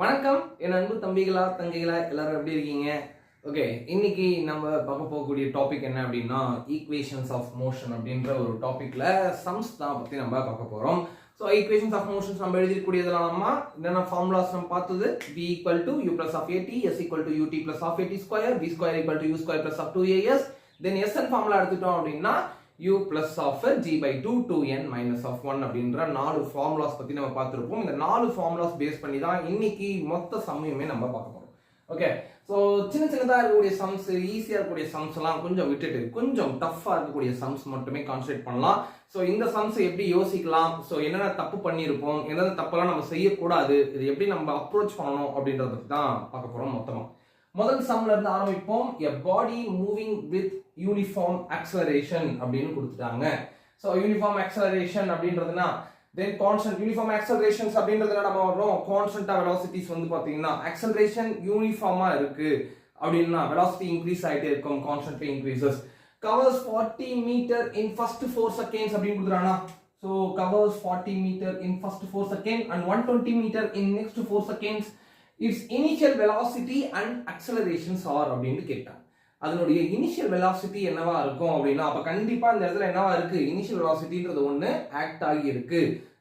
வணக்கம் என் அன்பு தம்பிகளா தங்கைகளா எல்லாரும் எப்படி இருக்கீங்க? ஓகே, இன்னைக்கு நம்ம பார்க்க போகக்கூடிய டாபிக் என்ன அப்படின்னா ஈக்குவேஷன்ஸ் ஆஃப் மோஷன் அப்படின்ற ஒரு டாபிக்ல சம்ஸ் தான் பத்தி நம்ம பார்க்க போறோம். ஸோ ஈக்குவேஷன்ஸ் ஆஃப் மோஷன்ஸ் நம்ம எழுதிக்கூடியதுலாம் நம்ம என்னென்ன ஃபார்முலாஸ் நம்ம பார்த்தது v equal to u plus of at, s equal to ut plus of at square, v square equal to u square plus of 2as, then sn formula எடுத்துட்டோம் அப்படின்னா u plus of g by 2 2n minus of 1 அப்படின்ற 4 formulas பத்தி நம்ம பார்த்திருப்போம். இந்த 4 formulas base பண்ணி தான் இன்னைக்கு மொத்த சம்மையுமே நம்ம பார்க்க போறோம். ஓகே, ஸோ சின்னதா இருக்கக்கூடிய சம்ஸ், ஈஸியா இருக்கக்கூடிய சம்ஸ் எல்லாம் கொஞ்சம் விட்டுட்டு கொஞ்சம் டஃப்பா இருக்கக்கூடிய சம்ஸ் மட்டுமே கான்சென்ட்ரேட் பண்ணலாம். ஸோ இந்த சம்ஸ் எப்படி யோசிக்கலாம், ஸோ என்னென்ன தப்பு பண்ணியிருப்போம், என்னென்ன தப்பெல்லாம் நம்ம செய்யக்கூடாது, இது எப்படி நம்ம அப்ரோச் பண்ணணும் அப்படின்றத பத்தி தான் பார்க்க போறோம் மொத்தமா. முதல் சம்ல இருந்து ஆரம்பிப்போம். a body moving with uniform acceleration அப்படின்னு கொடுத்துட்டாங்க. ஸோ யூனிஃபார்ம் ஆக்சலரேஷன் அப்படின்றதுனா தென் கான்ஸ்டன்ட் யூனிஃபார்ம் ஆக்சலரேஷன்ஸ் அப்படின்றதுல நம்ம வரோம். கான்ஸ்டன்டா வெலாசிட்டிஸ் வந்து பாத்தீங்கன்னா ஆக்சலரேஷன் யூனிஃபார்மா இருக்கு அப்படின்னா வெலாசிட்டி இன்க்ரீஸ் ஆயிட்டே இருக்கும், constant increases. Covers 40 metre in first 4 seconds அப்படின்னு கொடுத்துறானா. So covers 40 metre in first 4 second and 120 metre in next 4 seconds. its initial velocity and accelerations are அப்படின்னு கேட்டாங்க. அதனுடைய இனிஷியல் வெலாசிட்டி என்னவா இருக்கும் அப்படின்னா அப்ப கண்டிப்பா இந்த இடத்துல என்னவா இருக்கு, இனிஷியல் வெலாசிட்டின்றது ஒண்ணு ஆக்ட் ஆகி இருக்கு.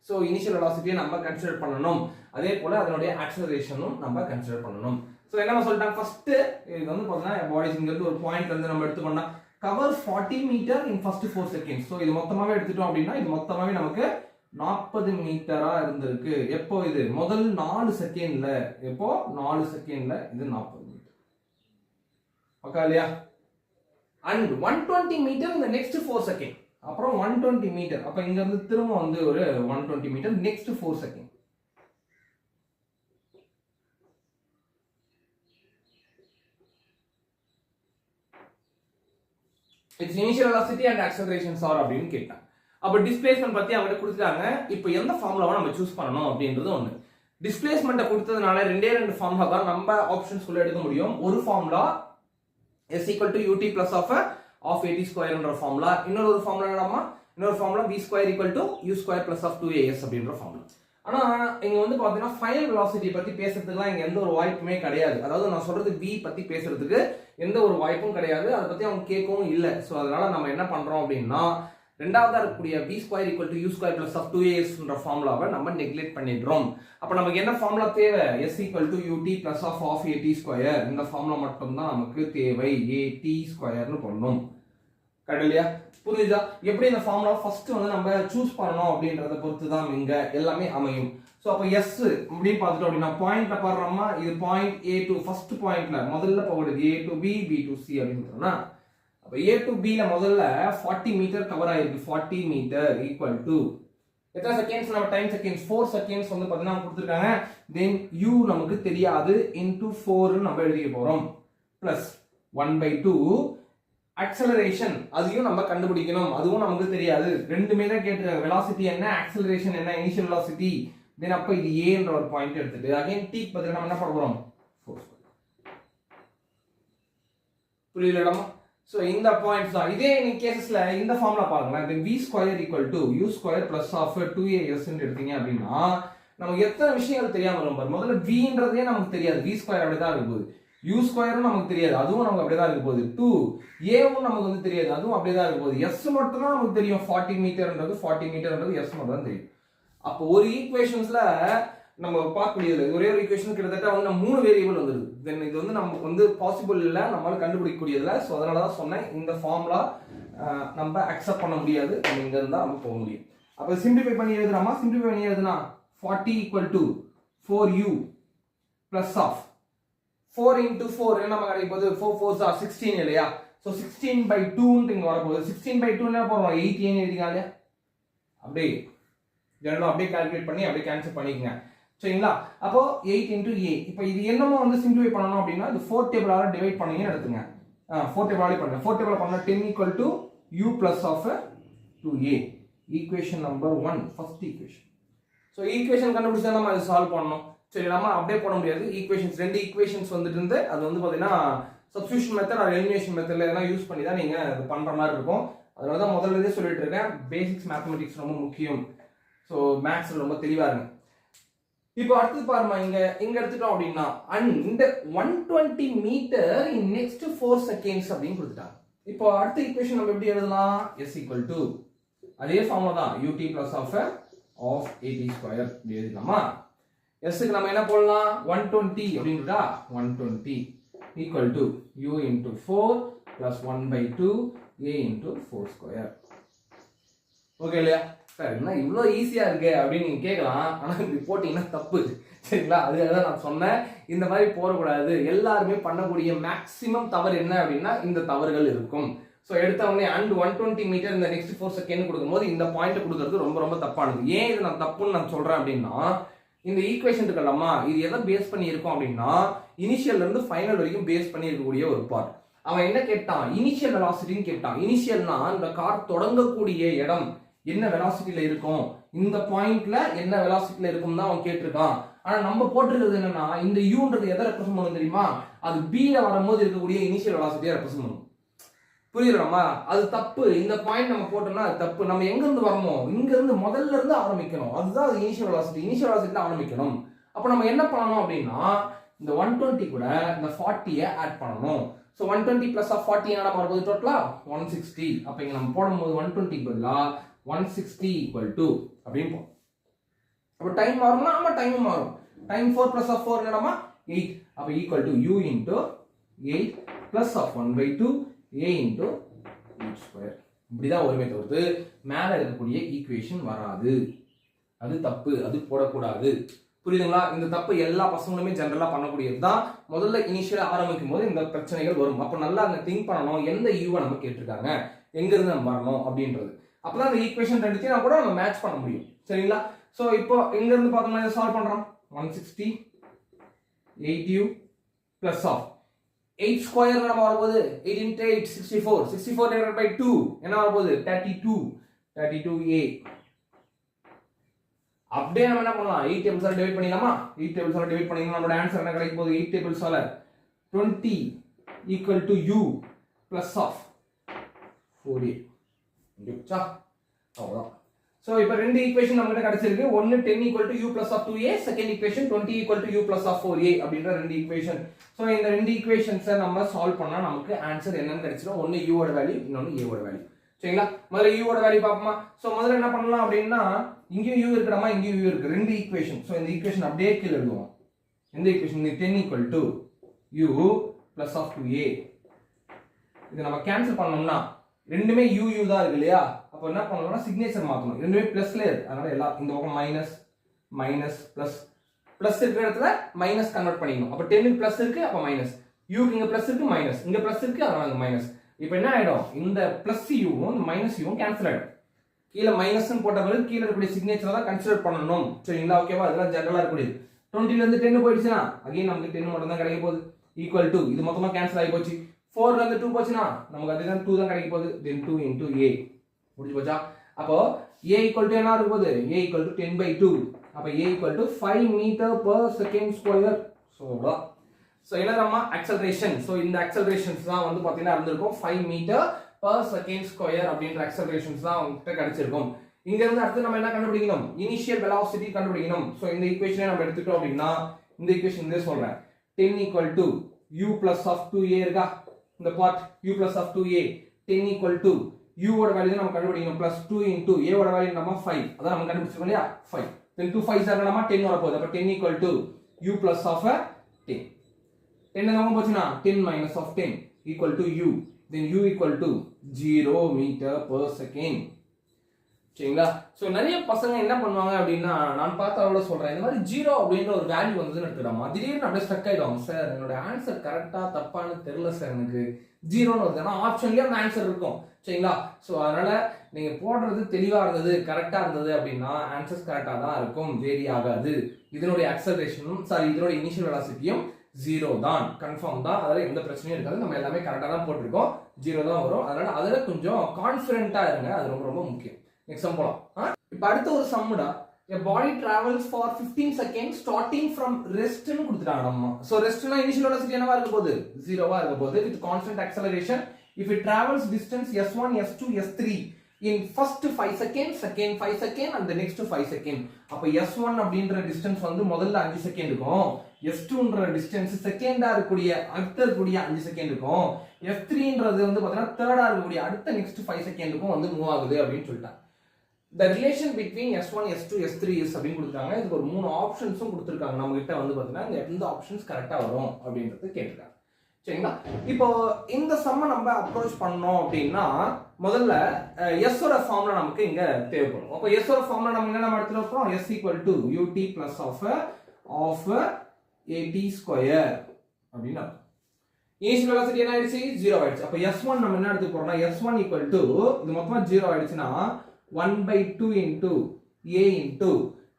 சோ இனிஷியல் வெலாசிட்டியை நம்ம கன்சிடர் பண்ணணும். அதே போல அதனுடைய ஆக்சலரேஷனும் நம்ம கன்சிடர் பண்ணணும். சோ என்ன சொல்லிட்டாங்க, ஃபர்ஸ்ட் இது வந்து பாத்தீங்கன்னா பாடிஸ்ங்கிறது ஒரு பாயிண்ட்ல இருந்து நம்ம எடுத்துக்கோம்னா cover 40 metre in first 4 seconds. So இது மொத்தமாவே எடுத்துட்டோம் அப்படின்னா இது மொத்தமாவே நமக்கு 40 மீட்டரா இருந்திருக்கு. எப்போ இது முதல் 4 செகண்ட்ல, எப்போ 4 செகண்ட்ல இது 40 மீட்டர். ஓகே இல்லையா? அண்ட் 120 மீட்டர் இந்த நெக்ஸ்ட் 4 செகண்ட். அப்புறம் 120 மீட்டர். அப்ப இங்க இருந்து திரும்ப வந்து ஒரு 120 metre next 4 second. It's initial velocity and accelerations are அப்படின்னு கேட்டாங்க. அப்ப டிஸ்பிளேஸ்மென்ட் பத்தி அவங்க கொடுத்துட்டாங்க. இப்போ எந்த ஃபார்முலாவை நம்ம சூஸ் பண்ணணும் அப்படின்றது ஒண்ணு. டிஸ்பிளேஸ்மென்ட்டை கொடுத்ததுனால ரெண்டு ஃபார்முலா தான் நம்ம ஆப்ஷன்ஸ் குள்ள எடுக்க முடியும். ஒரு formula s equal to ut plus of at square என்ற ஃபார்முலா. இன்னொரு ஃபார்முலா என்னமா, இன்னொரு formula v square equal to u square plus of 2as அப்படின்ற ஃபார்முலா. ஆனா இங்க வந்து பாத்தீங்கன்னா ஃபைனல் வெலாசிட்டி பத்தி பேசுறதுக்குலாம் இங்க எந்த ஒரு வாய்ப்புமே கிடையாது. அதாவது நான் சொல்றது v பத்தி பேசுறதுக்கு எந்த ஒரு வாய்ப்பும் கிடையாது. அதை பத்தி அவங்க கேட்கவும் இல்லை. ஸோ அதனால நம்ம என்ன பண்றோம் அப்படின்னா ரெண்டாவதா இருக்கக்கூடிய v square equal to u square plus of 2as என்ற ஃபார்முலாவை நம்ம நெக்லெக்ட் பண்ணிடுறோம். அப்ப நமக்கு என்ன ஃபார்முலா தேவை, s equal to ut plus of at square. இந்த ஃபார்முலா மட்டும் தான் நமக்கு தேவை. at ஸ்கொயர்னு பண்ணணும். கரெக்ட்டா? புரியுதா? எப்படி இந்த ஃபார்முலா ஃபர்ஸ்ட் வந்து நம்ம சூஸ் பண்ணனும் அப்படின்றத பொறுத்து தான் இங்க எல்லாமே அமையும். சோ அப்ப s அப்படின்னு பார்த்துட்டோம் அப்படின்னா பாயிண்ட்ல பாருறோமா, இது பாயிண்ட் a to ஃபர்ஸ்ட் பாயிண்ட்ல முதல்ல போகுது a to b b to c அப்படின்றனா அப்ப a to b ல முதல்ல 40 மீட்டர் கவர் ஆயிருக்கு. 40 மீட்டர் ஈக்குவல் டு எத்தனை செகண்ட்ஸ், நம்ம டைம் செகண்ட்ஸ் 4 செகண்ட்ஸ் வந்து பாத்தீங்கன்னா கொடுத்திருக்காங்க. தென் u நமக்கு தெரியாது, into 4 நம்ம எழுதிக்க போறோம். பிளஸ் 1/2 ஆக்சலரேஷன் அதையும் நம்ம கண்டுபிடிக்கணும். அதுவும் நமக்கு தெரியாது. ரெண்டுமே தான் கேட்டிருக்காங்க. வெலாசிட்டி என்ன, ஆக்சலரேஷன் என்ன, இனிஷியல் வெலாசிட்டி. தென் அப்ப இது a என்ற ஒரு பாயிண்ட் எடுத்துட்டு அகைன் t பதிலா நம்ம என்ன பண்ண போறோம், 4. புரியலடா? சோ இந்த பாயிண்ட்ஸ் தான். இதே இந்த கேसेसல இந்த ஃபார்முலா பாருங்க. then v square equal to u square plus of 2as ன்னு எடுத்தீங்க அப்படினா நமக்கு எத்தனை விஷயங்கள் தெரியாம வரும் பாருங்க. முதல்ல v ன்றதே நமக்கு தெரியாது. v square அப்படியே தான் இருக்கும். u square நமக்கு தெரியாது, அதுவும் நமக்கு அப்படியே தான் இருக்கும். 2 a வும் நமக்கு வந்து தெரியாது, அதுவும் அப்படியே தான் இருக்கும். s மட்டும் தான் நமக்கு தெரியும். 40 மீட்டர்ன்றது s மட்டும் தான் தெரியும். அப்போ ஒரு ஈக்குவேஷன்ஸ்ல நம்ம பார்க்கக்கூடியது ஒரே ஒரு ஈக்குவேஷன் கிட்டத்தட்ட வந்து 3 வேரியபிள் வந்துருது. தென் இது வந்து நமக்கு வந்து பாசிபிள் இல்ல, நம்மளால கண்டுபிடிக்கக்கூடியதுல. சோ அதனால தான் சொன்னேன் இந்த ஃபார்முலா நம்ம அக்செப்ட் பண்ண முடியாது. நம்ம இங்க இருந்தா நம்ம போக முடியும். அப்ப சிம்பிளிஃபை பண்ணி எழுதுறோமா, சிம்பிளிஃபை பண்ணி எழுதுனா 40 equal to 4u plus of 4 into 4 என்ன நம்ம கிடைக்க போகுது, 4 4s are 16 இல்லையா. சோ 16/2 ன்னு இங்க வர போகுது. 16/2 என்ன போறோம், 8 ஏன்னு எழுதிங்க இல்லையா. அப்படியே ஜெனரலா அப்படியே கால்குலேட் பண்ணி அப்படியே கேன்சல் பண்ணிக்கங்க. சரிங்களா? அப்போ 8 into a. இப்போ இது என்னமோ வந்து சிம்பிளிஃபை பண்ணனும் அப்படினா இது 4 டேபிளால டிவைட் பண்ணீங்கன்னு எடுத்துங்க. 4 டேபிளால பண்ணுங்க. 4 டேபிளால பண்ணா 10 equal to u plus of 2a. Equation number 1, first equation. So equation கண்டுபிடிச்சா நம்ம அதை சால்வ் பண்ணனும். சரி, நம்ம அப்படியே போட முடியாது. ஈக்குவேஷன்ஸ் ரெண்டு ஈக்குவேஷன்ஸ் வந்துட்டு இருந்து அது வந்து பாத்தீங்கன்னா சப்ஸ்டிடியூஷன் மெத்தட் ஆர் எலிமினேஷன் மெத்தட்ல எல்லாம் யூஸ் பண்ணி தான் நீங்க அது பண்ற மாதிரி இருக்கும். அதனால தான் முதல்ல இருந்தே சொல்லிட்டு இருக்கேன், பேசிக்ஸ் மேத்தமெட்டிக்ஸ் ரொம்ப முக்கியம். ஸோ மேக்ஸ் ரொம்ப தெளிவாக இருங்க. இப்போ அடுத்து பாருமா இங்க எடுத்துட்டோம் அப்படின்னா and 120 metre in next 4 seconds அப்படின்னு கொடுத்துட்டாங்க. இப்போ அடுத்த ஈக்குவேஷன் நம்ம எப்படி எழுதலாம்? s equal to அதே ஃபார்முலா தான் ut plus of at square இப்படி எழுதலாமா? s க்கு நம்ம என்ன போடலாம்? 120 அப்படின்றா 120 equal to u into 4 plus 1 by 2 a into 4 square. Okay இல்லையா? சார் என்ன இவ்வளோ ஈஸியா இருக்கு அப்படின்னு நீங்க கேட்கலாம். ஆனா இப்படி போட்டீங்கன்னா தப்பு. சரிங்களா? அதுதான் நான் சொன்னேன், இந்த மாதிரி போடக்கூடாது. எல்லாருமே பண்ணக்கூடிய மேக்ஸிமம் தவறு என்ன அப்படின்னா இந்த தவறுகள் இருக்கும். ஸோ எடுத்தவொடனே அண்ட் 120 மீட்டர் இந்த நெக்ஸ்ட் 4 செகண்ட் கொடுக்கும்போது இந்த பாயிண்ட் கொடுக்கறது ரொம்ப ரொம்ப தப்பானது. ஏன் இது நான் தப்புன்னு நான் சொல்றேன் அப்படின்னா, இந்த ஈக்குவேஷன் இருக்கலாமா, இது எதை பேஸ் பண்ணி இருக்கும் அப்படின்னா இனிஷியல்ல இருந்து ஃபைனல் வரைக்கும் பேஸ் பண்ணி இருக்கக்கூடிய ஒரு பார்ட். அவன் என்ன கேட்டான்? இனிஷியல் வெலாசிட்டின்னு கேட்டான். இனிஷியல்னா இந்த கார் தொடங்கக்கூடிய இடம் என்ன வெலாசிட்டியில இருக்கும், இந்த பாயிண்ட்ல என்ன வெலாசிட்டியில இருக்கும் தான் அவன் கேட்டிருக்கான். ஆனா நம்ம போட்டிருக்கிறது என்னன்னா இந்த யூன்றது எதை ரெப்ரசென்ட் பண்ணும் தெரியுமா? அது பி ல வரும்போது இருக்கக்கூடிய இனிஷியல் வெலாசிட்டியை ரெப்ரசென்ட் பண்ணும். புரியுதுமா? அது தப்பு. இந்த பாயிண்ட் நம்ம போட்டோம்னா அது தப்பு. நம்ம எங்க இருந்து வரணும்? இங்க இருந்து முதல்ல இருந்து ஆரம்பிக்கணும். அதுதான் அது இனிஷியல் வெலாசிட்டி. இனிஷியல் வெலாசிட்டில ஆரம்பிக்கணும். அப்ப நம்ம என்ன பண்ணணும் அப்படின்னா இந்த 120 கூட இந்த 40 ஆட் பண்ணணும். சோ 120 plus 40 என்னடா வருது டோட்டலா 160. அப்ப இங்க நம்ம போடும்போது 120 பதிலா 160 equal to அப்படின்னு போடும். அப்ப டைம் மாறும்னா ஆமா டைம் மாறும். Time 4 plus of 4 என்னடாமா 8. அப்ப equal to u into 8 plus of 1 by 2 a into 8 square. இப்படிதான் ஒருமே தவிர்த்து மேல இருக்கக்கூடிய ஈக்குவேஷன் வராது. அது தப்பு, அது போடக்கூடாது. புரியுதுங்களா? இந்த தப்பு எல்லா பசங்களுமே ஜெனரலா பண்ணக்கூடியது தான். முதல்ல இனிஷியலா ஆரம்பிக்கும் போது இந்த பிரச்சனைகள் வரும். அப்ப நல்லா அந்த திங்க் பண்ணணும், எந்த யூவை நம்ம கேட்டிருக்காங்க, எங்க இருந்து நம்ம வரணும் அப்படின்றது. அப்பதான் அந்த ஈக்குவேஷன் ரெண்டுத்தையும் கூட நம்ம மேட்ச் பண்ண முடியும். சரிங்களா? சோ இப்போ இங்க இருந்து பார்த்தோம்னா இதை சால்வ் பண்றோம். 160 8u plus of 8 ஸ்கொயர் நம்ம வரும்போது 8 into 8 64 64 divided by 2 என்ன வரும்போது 32a. அப்படியே நம்ம என்ன பண்ணலாம்? 8 tables ஆல டிவைட் பண்ணிடலாமா? 8 tables ஆல டிவைட் பண்ணீங்கன்னா நம்மளோட ஆன்சர் என்ன கிடைக்கும் போகுது? 8 tables ஆல 20 equal to u plus of 4a. ஓகேச்சா? அவ்வளவுதான். சோ இப்போ ரெண்டு ஈக்குவேஷன் நமக்கு கிடைச்சிருக்கு. ஒன்னு 10 equal to u plus of 2a, second equation 20 equal to u plus of 4a அப்படின்ற ரெண்டு ஈக்குவேஷன். சோ இந்த ரெண்டு ஈக்குவேஷன்ஸை நம்ம சால்வ் பண்ணா நமக்கு ஆன்சர் என்னன்னு கிடைச்சிரும். ஒன்னு u ஓட வேல்யூ, இன்னொன்னு a ஓட வேல்யூ. சரிங்களா? முதல்ல u ஓட வேல்யூ பாப்போமா? சோ முதல்ல என்ன பண்ணலாம் அப்படின்னா இங்கேயும் u இருக்குடமா, இங்கேயும் u இருக்கு. ரெண்டு ஈக்குவேஷன். சோ இந்த ஈக்குவேஷன் அப்படியே கீழ எழுதுவோம். இந்த equation 10 equal to u plus of 2a. இத நம்ம கேன்சல் பண்ணோம்னா ரெண்டுமே u தான் இருக்கு இல்லையா? அப்ப என்ன பண்ணணும்னா சிக்னேச்சர் மாத்தணும். ரெண்டுமே பிளஸ்ல இருக்கு. அதனால எல்லா இந்த பக்கம் மைனஸ் மைனஸ் பிளஸ் பிளஸ் இருக்கிற இடத்துல மைனஸ் கன்வர்ட் பண்ணிக்கணும். அப்ப 10 க்கு பிளஸ் இருக்கு, அப்ப மைனஸ். u க்கு இங்க பிளஸ் இருக்கு, மைனஸ். இங்க பிளஸ் இருக்கு, அதனால இங்க மைனஸ். இப்போ என்ன ஆயிடும்? இந்த பிளஸ் யூவும் இந்த மைனஸ் யூவும் கேன்சல் ஆயிடும். கீழ மைனஸ்னு போட்ட பிறகு கீழ இருக்கக்கூடிய சிக்னேச்சர் தான் கன்சிடர் பண்ணணும். சரிங்களா? ஓகேவா? இதெல்லாம் ஜெனரலா இருக்கக்கூடியது. 20 ல இருந்து 10 போயிடுச்சுனா அகைன் நமக்கு 10 மட்டும் தான் கிடைக்க போகுது. ஈக்குவல் டு இது மொத்தமா கேன்சல் ஆகி போச்சு. 4 ல இருந்து 2 போச்சுனா நமக்கு அதுதான் 2 தான் கிடைக்க போகுது. then 2 into a முடிஞ்சு போச்சா? அப்போ a equal to என்ன இருக்கும் போது? a equal to 10 by 2. அப்ப a equal to 5 meter per second square. So என்னமா acceleration. சோ இந்த accelerations தான் வந்து பாத்தீங்கன்னா இருந்திருக்கும் 5 meter per second square அப்படிங்கற accelerations தான் உங்களுக்கு கிடைச்சிருக்கும். இங்க இருந்து அடுத்து நம்ம என்ன கண்டுபிடிக்கணும்? இனிஷியல் velocity கண்டுபிடிக்கணும். சோ இந்த ஈக்குவேஷனை நம்ம எடுத்துட்டோம் அப்படினா இந்த ஈக்குவேஷன் இதே சொல்றேன். 10 equal to u plus of 2a இருக்கா? இந்த part u plus of 2a 10 equal to u ஓட வேல்யூ நம்ம கண்டுபிடிக்கணும் plus 2 into a ஓட வேல்யூ நம்ம 5. அத நம்ம கண்டுபிடிச்சிருக்கோம் இல்லையா? 5. then 2 5 ஆ நம்ம 10 வர போகுது. அப்ப 10 equal to u plus of 10. 10 நம்ம போச்சுனா 10 minus of 10 equal to u. then u equal to 0 meter per second. சரிங்களா? சோ நிறைய பசங்க என்ன பண்ணுவாங்க அப்படின்னா நான் பார்த்த அளவுல சொல்றேன், இந்த மாதிரி 0 அப்படின்ற ஒரு வேல்யூ வந்ததுன்னு எடுத்துடாமா திடீர்னு அப்படியே ஸ்டக் ஆயிடுவாங்க. சார் என்னோட ஆன்சர் கரெக்டா தப்பான்னு தெரியல சார், எனக்கு 0ன்னு வருது. ஆனா ஆப்ஷன்லயே அந்த ஆன்சர் இருக்கும். சரிங்களா? சோ அதனால நீங்க போடுறது தெளிவா இருந்தது, கரெக்டா இருந்தது அப்படின்னா ஆன்சர்ஸ் கரெக்டா தான் இருக்கும், வேரி ஆகாது. இதனுடைய அக்சலரேஷனும் இதனுடைய இனிஷியல் வெலாசிட்டியும் 0 தான், கன்ஃபார்ம் தான். அதனால எந்த பிரச்சனையும் இருக்காது. நம்ம எல்லாமே கரெக்டா தான் போட்டிருக்கோம், 0 தான் வரும். அதனால அதுல கொஞ்சம் கான்ஃபிடென்ட்டா இருங்க, அது ரொம்ப ரொம்ப முக்கியம். எக்ஸாம் போலாம். இப்போ அடுத்த ஒரு சம்முடா, a body travels for 15 seconds starting from rest னு கொடுத்துட்டாங்க நம்ம. சோ ரெஸ்ட்னா இனிஷியல் வெலாசிட்டி என்னவா இருக்க போகுது? 0வா இருக்க போகுது with constant acceleration if it travels distance s1 s2 s3 in first 5 seconds, second 5 seconds and the next 5 seconds. அப்ப S1 அப்படின்ற டிஸ்டன்ஸ் வந்து முதல்ல 5 செகண்ட் இருக்கும். S2ன்ற டிஸ்டன்ஸ் செகண்டா இருக்கக்கூடிய அடுத்த இருக்கக்கூடிய 5 செகண்ட் இருக்கும். S3ன்றது வந்து பார்த்தீங்கன்னா தேர்டா இருக்கக்கூடிய அடுத்த நெக்ஸ்ட் 5 செகண்டுக்கும் வந்து மூவ் ஆகுது அப்படின்னு சொல்லிட்டாங்க. The relation between S1, S2, S3 is அப்படின்னு கொடுத்தாங்க. இதுக்கு ஒரு 3 ஆப்ஷன்ஸும் கொடுத்துருக்காங்க. நம்ம கிட்ட வந்து பார்த்தீங்கன்னா எந்த ஆப்ஷன்ஸ் கரெக்டா வரும் அப்படின்றது கேட்டிருக்காங்க. சரிங்களா? இப்போ இந்த சம்ம நம்ம அப்ரோச் பண்ணோம் அப்படின்னா முதல்ல S ஓட ஃபார்முலா நமக்கு இங்க தேவைப்படும். அப்போ S ஓட ஃபார்முலா நம்ம என்ன எடுத்துட்டு போறோம்? S equal to ut plus of at square அப்படினா இனிஷியல் வெலாசிட்டி என்ன ஆயிடுச்சு? 0 ஆயிடுச்சு. அப்போ S1 நம்ம என்ன எடுத்து போறோம்னா S1 equal to இது மொத்தமா 0 ஆயிடுச்சுனா 1/2 into a into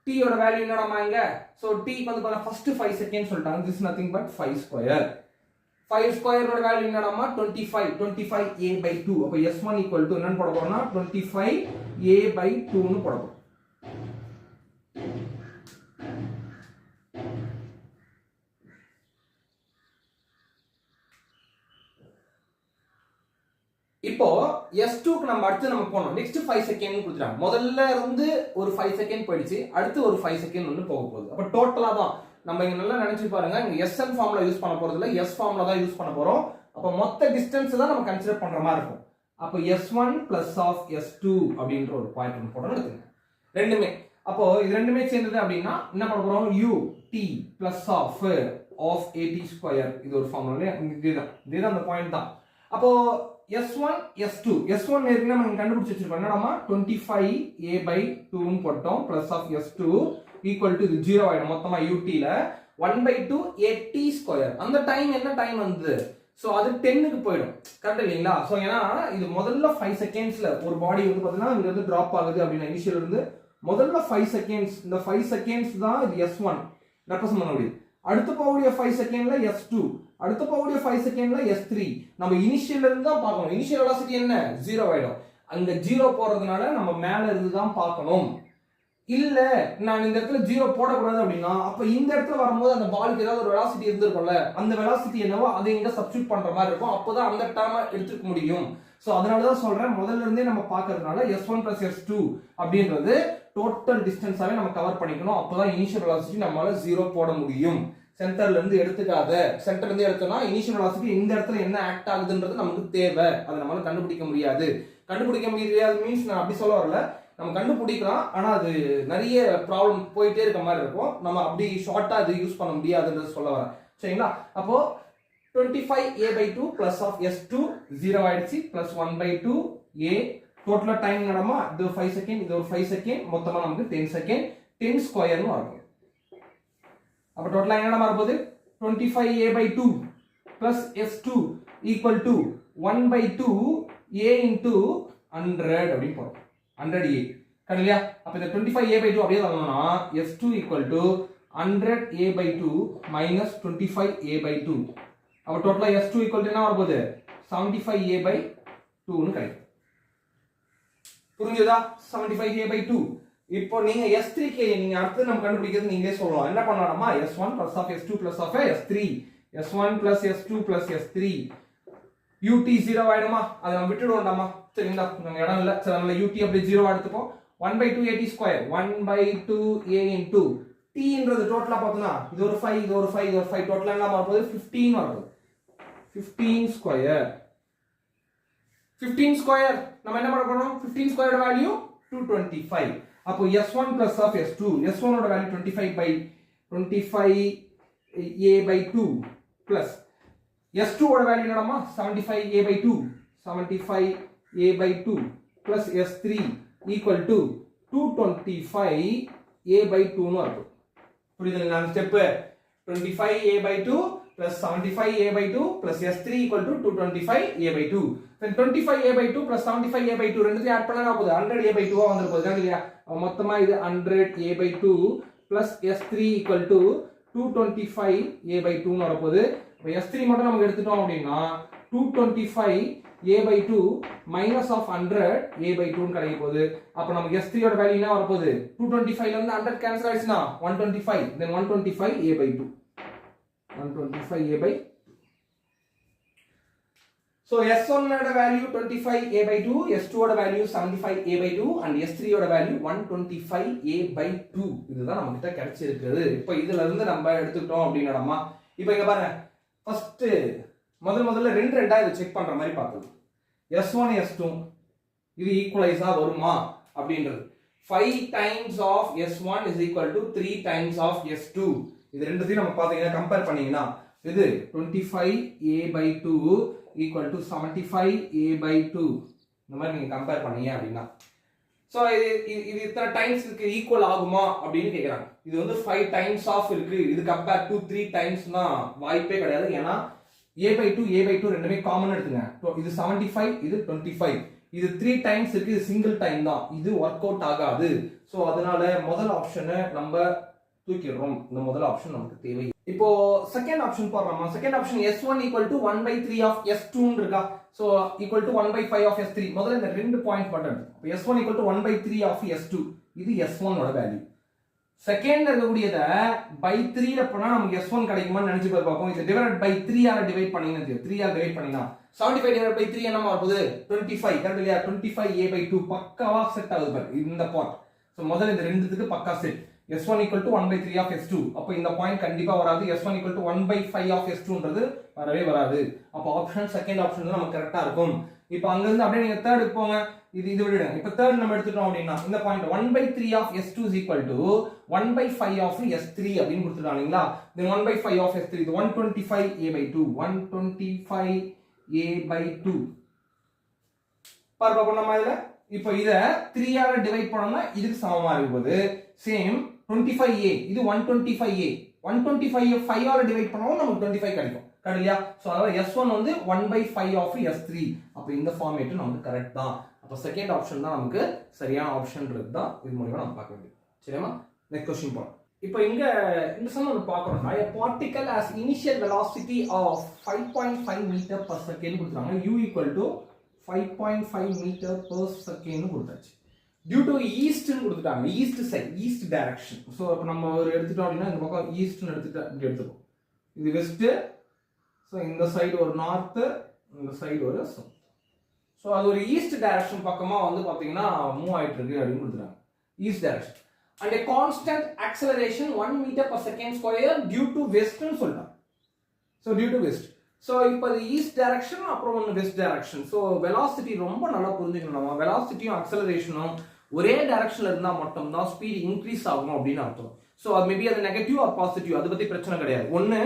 t ஓட வேல்யூ என்னடா இங்க? சோ t வந்து பாருங்க ஃபர்ஸ்ட் 5 செகண்ட் சொல்லிட்டாங்க. this is nothing but 5 square. 5 square ஓட வேல்யூ என்னடாமா 25a/2. அப்ப s1 equal to என்னன்னு போட போறோம்னா 25a/2 னு போட போறோம். இப்போ S2 க்கு நம்ம அடுத்து நம்ம போறோம். நெக்ஸ்ட் 5 செகண்ட் கொடுத்துறாங்க. முதல்ல இருந்து ஒரு 5 செகண்ட் போயிடுச்சு. அடுத்து ஒரு 5 செகண்ட் வந்து போக போகுது. அப்ப டோட்டலா தான் நம்ம இங்க நல்லா நினைச்சு பாருங்க. இங்க SN ஃபார்முலா யூஸ் பண்ண போறது இல்ல, S ஃபார்முலா தான் யூஸ் பண்ண போறோம். அப்ப மொத்த டிஸ்டன்ஸ் தான் நம்ம கன்சிடர் பண்ற மாதிரி இருக்கும். அப்ப S1 plus of S2 அப்படின்ற ஒரு பாயிண்ட் ஒன்று போடணும் எடுத்துங்க. ரெண்டுமே அப்போ இது ரெண்டுமே சேர்ந்தது அப்படின்னா என்ன பண்ண போறோம்? ut plus of at square. இது ஒரு ஃபார்முலா. இதுதான் அந்த பாயிண்ட் தான். அப்போ S1 S2 S1 ஏற்கனவே நம்ம கண்டுபிடிச்சு வச்சிருக்கோம். என்னடாமா 25a/2 னு போட்டோம் plus of S2 equal to இது 0 ஆயிடும். மொத்தமா ut ல 1/2 at square. அந்த டைம் என்ன டைம் வந்து சோ அது 10 க்கு போய்டும். கரெக்ட் இல்லீங்களா? சோ ஏனா இது முதல்ல 5 செகண்ட்ஸ்ல ஒரு பாடி வந்து பாத்தீங்கன்னா இங்க இருந்து டிராப் ஆகுது அப்படினா இனிஷியல் இருந்து முதல்ல 5 செகண்ட்ஸ், இந்த 5 செகண்ட்ஸ் தான் இது S1 ரெப்ரசன்ட் பண்ண முடியும். அடுத்து போகக்கூடிய 5 செகண்ட்ல S2, அடுத்து போகக்கூடிய 5 செகண்ட்ல S3. நம்ம இனிஷியல் இருந்து தான் பார்க்கணும். இனிஷியல் வெலாசிட்டி என்ன 0 ஆயிடும். அங்க 0 போறதுனால நம்ம மேல இருந்து தான் பார்க்கணும். இல்ல நான் இந்த இடத்துல 0 போட கூடாது அப்படினா அப்ப இந்த இடத்துல வரும்போது அந்த பாலுக்கு ஏதாவது ஒரு வெலாசிட்டி இருந்திருக்கும்ல, அந்த வெலாசிட்டி என்னவோ அதை இங்க சப்ஸ்டிட்யூட் பண்ற மாதிரி இருக்கும். அப்பதான் அந்த டேர்மை எடுத்துக்க முடியும். சோ அதனால தான் சொல்றேன் முதல்ல இருந்தே நம்ம பார்க்கிறதுனால S1 plus S2 அப்படின்றது டோட்டல் டிஸ்டன்ஸாவே நம்ம கவர் பண்ணிக்கணும். அப்பதான் இனிஷியல் வெலாசிட்டி நம்மளால 0 போட முடியும். சென்டர்ல இருந்து எடுத்துக்காத, சென்டர்ல இருந்து எடுத்தோம்னா இனிஷியல் வெலாசிட்டி இந்த இடத்துல என்ன ஆக்ட் ஆகுதுன்றது நமக்கு தேவை. அதை நம்மளால கண்டுபிடிக்க முடியாது. கண்டுபிடிக்க முடியாது மீன்ஸ் நான் அப்படி சொல்ல வரல, நம்ம கண்டுபிடிக்கலாம். ஆனா அது நிறைய ப்ராப்ளம் போயிட்டே இருக்க மாதிரி இருக்கும். நம்ம அப்படி ஷார்ட்டா அது யூஸ் பண்ண முடியாதுன்றது சொல்ல வரேன். சரிங்களா? அப்போ 25a/2 plus of S2 0 ஆயிடுச்சு plus 1/2 a. டோட்டலா டைம் என்னடாமா இது 5 செகண்ட், இது ஒரு 5 செகண்ட், மொத்தமா நமக்கு 10 செகண்ட். 10 ஸ்கொயர் னு வரும். அப்ப டோட்டலா என்னடா மாற போகுது 25a/2 plus S2 equal to 1/2 a into 100 அப்படி போறோம். 100a கரெக்ட்டா? அப்ப இந்த 25a/2 அப்படியே வரணும்னா S2 equal to 100a/2 minus 25a/2. அப்ப டோட்டலா S2 equal to என்ன வர போகுது 75a/2 னு கிடைக்கும். புரிஞ்சுதா? 75a/2. இப்போ நீங்க S3 க்கு நீங்க அடுத்து நம்ம கண்டுபிடிக்கிறது நீங்களே சொல்லலாம். என்ன பண்ணலாமா S1 plus of S2 plus of S3, S1 plus S2 plus S3 ut 0 ஆயிடுமா? அதை நம்ம விட்டுடுவோம்டாமா. சரிங்களா? நம்ம இடம் இல்ல. சரி நம்ம ut அப்படியே 0 எடுத்துப்போம். 1/2 at square 1/2 a into t ன்றது டோட்டலா பார்த்தோம்னா இது ஒரு 5, இது ஒரு 5, இது ஒரு 5, டோட்டலா என்ன வர போகுது 15 வர போகுது. 15 ஸ்கொயர். 15 ஸ்கொயர் நம்ம என்ன பண்ண போறோம்? 15 ஸ்கொயரோட வேல்யூ 225. அப்போ S1 plus of S2, S1 ஓட வேல்யூ 25a/2 plus S2 ஓட value என்னடாமா 75a/2, 75a/2 plus S3 equal to 225a/2 னு வரும். புரியுதுங்களா அந்த step? 25a/2 plus 75a/2 plus S3 equal to 225a/2. then 25a/2 plus 75a/2 ரெண்டுத்தையும் add பண்ணா என்ன ஆகுது 100a/2 ஆ வந்துற போகுது இல்லையா? மொத்தமா இது 100a/2 plus S3 equal to 225a/2 னு வர போகுது. அப்ப S3 மட்டும் நம்ம எடுத்துட்டோம் அப்படினா 225a/2 minus of 100a/2 னு கிடைக்க போகுது. அப்ப நமக்கு S3 ஓட வேல்யூ என்ன வர போகுது 225 ல இருந்து 100 cancel ஆயிடுச்சுனா 125, then 125a/2, 125a/2. So S1 ஓட வேல்யூ 25a/2, S2 ஓட வேல்யூ 75a/2 and S3 ஓட வேல்யூ 125a/2. இதுதான் நம்ம கிட்ட கிடைச்சிருக்குது. இப்போ இதுல இருந்து நம்ம எடுத்துட்டோம் அப்படினடமா. இப்போ இங்க பாருங்க. ஃபர்ஸ்ட் முதல்ல ரெண்டா இத செக் பண்ற மாதிரி பார்த்தோம். S1 S2 இது ஈக்குவலைஸா வருமா அப்படின்றது. 5 times of S1 is equal to 3 times of S2. இது ரெண்டுத்தையும் நம்ம பாத்தீங்கன்னா கம்பேர் பண்ணீங்கன்னா இது 25a/2 equal to 75a/2 இந்த மாதிரி நீங்க கம்பேர் பண்ணீங்க அப்படின்னா சோ இது இத்தனை டைம்ஸ் இருக்கு ஈக்குவல் ஆகுமா அப்படின்னு கேக்குறாங்க. இது வந்து 5 times ஆஃப் இருக்கு. இது கம்பேர் டு 3 டைம்ஸ்னா வாய்ப்பே கிடையாது. ஏன்னா a/2 ரெண்டுமே காமன் எடுத்துங்க. இது 75 இது 25. இது 3 டைம்ஸ் இருக்கு. இது சிங்கிள் டைம் தான். இது வொர்க் அவுட் ஆகாது. சோ அதனால முதல் ஆப்ஷனை நம்ம தூக்கிடுறோம். இந்த முதல் ஆப்ஷன் நமக்கு தேவை. இப்போ செகண்ட் ஆப்ஷன் போறோமா. Second option S1 equal to 1/3 of S2 ன்னு இருக்கா. So equal to 1/5 of S3. முதல்ல இந்த ரெண்டு பாயிண்ட் பண்றது. அப்ப S1 equal to 1/3 of S2. இது S1 ஓட வேல்யூ. செகண்ட் இருக்கக்கூடியத by 3 ல போனா நமக்கு S1 கிடைக்குமான்னு நினைச்சு பார்ப்போம். இது டிவைடட் by 3 ஆல டிவைட் பண்ணீங்கன்னா 3 ஆல டிவைட் பண்ணீங்கன்னா 75 divided by 3 என்னமா வருது 25. கரெக்ட் இல்லையா? 25a/2 பக்காவா செட் ஆகுது பாரு இந்த பார்ட். சோ முதல்ல இந்த ரெண்டுத்துக்கு பக்கா set. S1 equal to 1/3 of S2. அப்ப இந்த பாயிண்ட் கண்டிப்பா வராது. S1 equal to 1/5 of S2ன்றது வரவே வராது. அப்ப ஆப்ஷன் செகண்ட் ஆப்ஷன் நமக்கு கரெக்ட்டா இருக்கும். இப்போ அங்க இருந்து அப்படியே நீங்க தேர்ட் போங்க. இது விடுங்க. இப்போ தேர்ட் நம்ம எடுத்துட்டோம் அப்படினா இந்த point 1/3 of S2 is equal to 1/5 of S3 அப்படினு கொடுத்துட்டாங்களா. then 1/5 of S3 இது 125a/2 125a/2 பார்ப்போம் நம்ம இதுல. இப்போ இத 3 ஆல டிவைட் பண்ணோம்னா இதுக்கு சமமா இருக்கும்போது சேம் 25a இது 125a 125 5 ஆல டிவைட் பண்ணோம்னா நமக்கு 25 கிடைக்கும். கரெக்ட் இல்லையா? சோ அதாவது S1 வந்து 1/5 of S3. அப்ப இந்த ஃபார்மேட் நமக்கு கரெக்ட் தான். அப்ப செகண்ட் ஆப்ஷன் தான் நமக்கு சரியான ஆப்ஷன்ன்றது தான் இது மூலமா நம்ம பார்க்க வேண்டியது. சரியா? நெக்ஸ்ட் क्वेश्चन போலாம். இப்போ இங்க இந்த சம் நம்ம பார்க்கறோம்னா a particle has initial velocity of 5.5 meter per second கொடுத்தாங்க. u equal to 5.5 meter per second கொடுத்தாச்சு. due to east ன்னு கொடுத்துட்டாங்க. East side east direction. So இப்போ நம்ம ஒரு எடுத்துட்டோம் அப்படினா இந்த பக்கம் ஈஸ்ட்னு எடுத்துட்டா இப்படி எடுத்துப்போம். இது வெஸ்ட். சோ இந்த சைடு ஒரு நார்த், இந்த சைடு ஒரு சவுத். சோ அது ஒரு ஈஸ்ட் டைரக்ஷன் பக்கமா வந்து பாத்தீங்கன்னா மூவ் ஆயிட்டு இருக்கு அப்படினு கொடுத்துட்டாங்க. East direction and a constant acceleration 1 meter per second square due to west ன்னு சொல்றாங்க. so due to west. so இப்போ இது ஈஸ்ட் டைரக்ஷன் அப்புறம் ஒன்னு வெஸ்ட் டைரக்ஷன். so velocity ரொம்ப நல்லா புரிஞ்சுக்கணும். velocityயும் acceleration-ம் ஒரே டைரக்ஷன்ல இருந்தா மட்டும் தான் ஸ்பீட் இன்க்ரீஸ் ஆகும் அப்படினு அர்த்தம். சோ மேபி அது நெகட்டிவ் ஆர் பாசிட்டிவ் அது பத்தி பிரச்சனை கிடையாது. ஒன்னு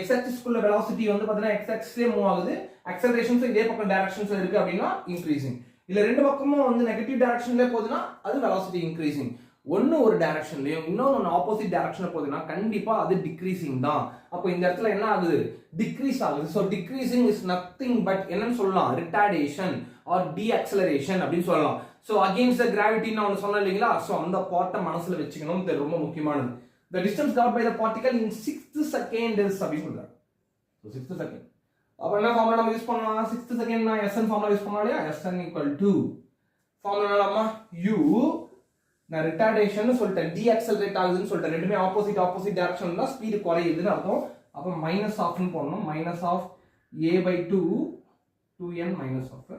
x axis குள்ள velocity வந்து பாத்தீங்கன்னா x axis-லே மூவ் ஆகுது. acceleration இதே பக்கம் டைரக்ஷன்ஸ்ல இருக்கு அப்படினா இன்க்ரீசிங். இல்ல ரெண்டு பக்கமும் வந்து நெகட்டிவ் டைரக்ஷன்ல போகுதுனா அது velocity இன்க்ரீசிங். ஒன்னு ஒரு டைரக்ஷன்லயும் இன்னொன்னு ஆப்போசிட் டைரக்ஷன்ல போகுதுனா கண்டிப்பா அது டிக்ரீசிங் தான். அப்ப இந்த இடத்துல என்ன ஆகுது? டிக்ரீஸ் ஆகுது. So decreasing is nothing but என்னன்னு சொல்லலாம்? ரிட்டார்டேஷன் ஆர் டீஆக்சலரேஷன் அப்படினு சொல்லலாம். சோ அகைன்ஸ்ட் தி கிராவிட்டி நான் ஒன்னு சொன்னேன் இல்லீங்களா? சோ அந்த பார்ட்ட மனசுல வெச்சுக்கணும். இது ரொம்ப முக்கியமானது. the distance covered by the particle in 6th second is அப்படினு சொல்றாங்க. So 6th second. அப்ப என்ன ஃபார்முலா நம்ம யூஸ் பண்ணலாம்? 6th second னா SN ஃபார்முலா யூஸ் பண்ணலாம் இல்லையா? SN equal to ஃபார்முலா என்னமா? u நான் ரிட்டார்டேஷன் சொல்லிட்டேன். டீஆக்சலரேட் ஆகுதுன்னு சொல்லிட்டேன். ரெண்டுமே ஆப்போசிட் டைரக்ஷன்ல தான் ஸ்பீட் குறையுதுன்னு அர்த்தம். அப்ப மைனஸ் ஆஃப்னு போடணும். Minus of a/2 2n minus half